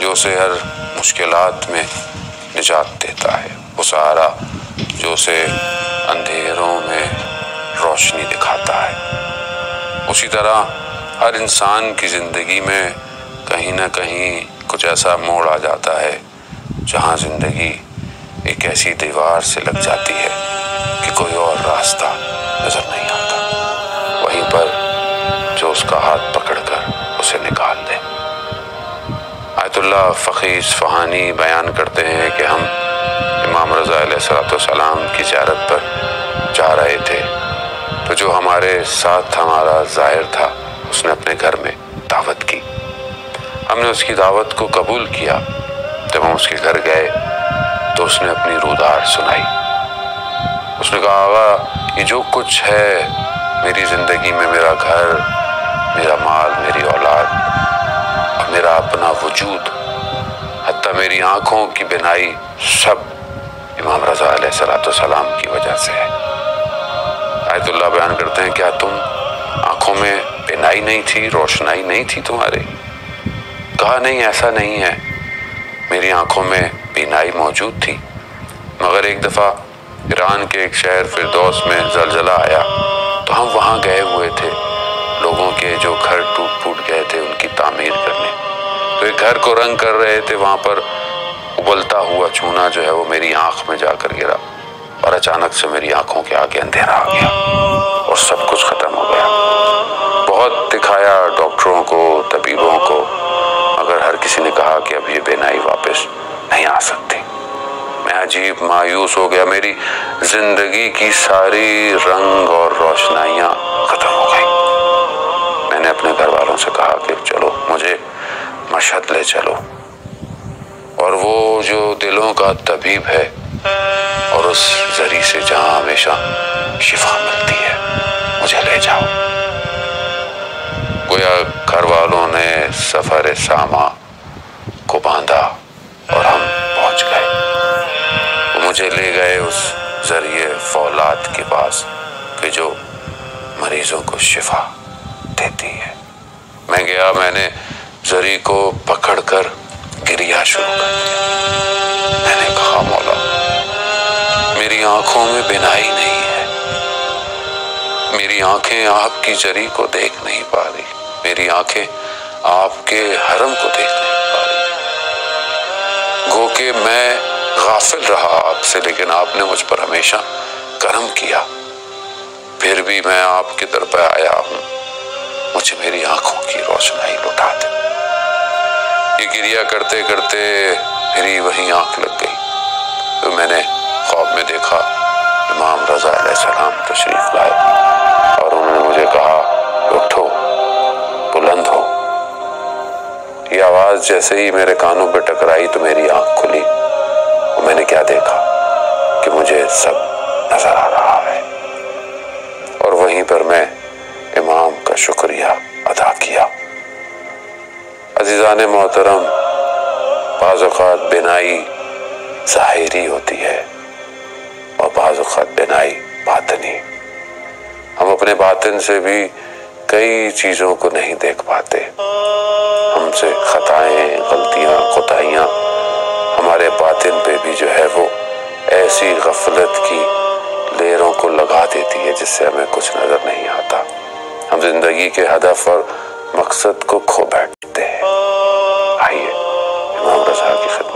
جو اسے ہر مشکلات میں نجات دیتا ہے، وہ سہارا جو اسے اندھیروں میں روشنی دکھاتا ہے۔ اسی طرح ہر انسان کی زندگی میں کہیں نہ کہیں کچھ ایسا موڑ آ جاتا ہے جہاں زندگی ایک ایسی دیوار سے لگ جاتی ہے کہ کوئی اور راستہ نظر نہیں آتا، وہیں پر جو اس کا ہاتھ پکڑ کر اسے نکال دے۔ آیت اللہ فقیہ اصفہانی بیان کرتے ہیں کہ ہم امام رضا علیہ السلام کی زیارت پر جا رہے تھے تو جو ہمارے ساتھ ہمارا ظاہر تھا اس نے اپنے گھر میں دعوت کی۔ ہم نے اس کی دعوت کو قبول کیا۔ جب ہم اس کے گھر گئے تو اس نے اپنی رودار سنائی۔ اس نے کہا آقا یہ جو کچھ ہے میری زندگی میں، میرا گھر، میرا مال، میری اولاد اور میرا اپنا وجود، حتیٰ میری آنکھوں کی بینائی، سب امام رضا علیہ السلام کی وجہ سے ہے۔ آیت اللہ بیان کرتے ہیں کیا تم آنکھوں میں بینائی نہیں تھی، روشنائی نہیں تھی تمہارے؟ کہا نہیں، ایسا نہیں ہے، میری آنکھوں میں بینائی موجود تھی، مگر ایک دفعہ ایران کے ایک شہر فردوس میں زلزلہ آیا تو ہم وہاں گئے ہوئے تھے، لوگوں کے جو گھر ٹوٹ پھوٹ گئے تھے ان کی تعمیر کرنے، تو ایک گھر کو رنگ کر رہے تھے، وہاں پر ابلتا ہوا چونا جو ہے وہ میری آنکھ میں جا کر گرا اور اچانک سے میری آنکھوں کے آگے اندھیرا آ گیا اور سب کچھ ختم ہو گیا۔ بہت دکھایا ڈاکٹروں کو، طبیبوں کو، مگر ہر کسی نے کہا کہ اب یہ بینائی واپس نہیں آ سکتی۔ میں عجیب مایوس ہو گیا، میری زندگی کی ساری رنگ اور روشنائیاں ختم ہو گئی۔ میں نے اپنے گھر والوں سے کہا کہ چلو مجھے مشہد لے چلو، اور وہ جو دلوں کا طبیب ہے اور اس ذریعے سے جہاں ہمیشہ شفا ملتی ہے، مجھے لے جاؤ۔ گویا گھر والوں نے سفر ساما کو باندھا اور ہم پہنچ گئے۔ وہ مجھے لے گئے اس ذریعے فولاد کے پاس کہ جو مریضوں کو شفا دیتی ہے۔ میں گیا، میں نے ذریعے کو پکڑ کر گریا شروع کر دیا۔ میں نے کہا مولا میری آنکھوں میں بینائی نہیں ہے، میری آنکھیں آپ کی ذریعے کو دیکھ نہیں پا رہی، میری آنکھیں آپ کے حرم کو دیکھ نہیں پا رہی۔ گو کہ میں غافل رہا آپ سے، لیکن آپ نے مجھ پر ہمیشہ کرم کیا، پھر بھی میں آپ کی در پہ آیا ہوں، مجھے میری آنکھوں کی روشنائی لوٹا دے۔ یہ گریا کرتے کرتے میری وہیں آنکھ لگ گئی تو میں نے خواب میں دیکھا امام رضا علیہ السلام تشریف لائے اور انہوں نے مجھے کہا اٹھو، بلند ہو۔ یہ آواز جیسے ہی میرے کانوں پہ ٹکرائی تو میری آنکھ کھلی اور میں نے کیا دیکھا کہ مجھے سب نظر آ رہا ہے، اور وہیں پر میں امام کا شکریہ ادا کیا۔ عزیزان محترم، بعض اوقات بینائی ظاہری ہوتی ہے اور بعض اوقات بینائی باطنی۔ ہم اپنے باطن سے بھی کئی چیزوں کو نہیں دیکھ پاتے، ہم سے خطائیں، غلطیاں، کوتاہیاں ہمارے باطن پہ بھی جو ہے وہ ایسی غفلت کی لیروں کو لگا دیتی ہے جس سے ہمیں کچھ نظر نہیں آتا۔ ہم زندگی کے ہدف اور مقصد کو کھو بیٹھتے ہیں۔ آئیے امام رضا کی خدمت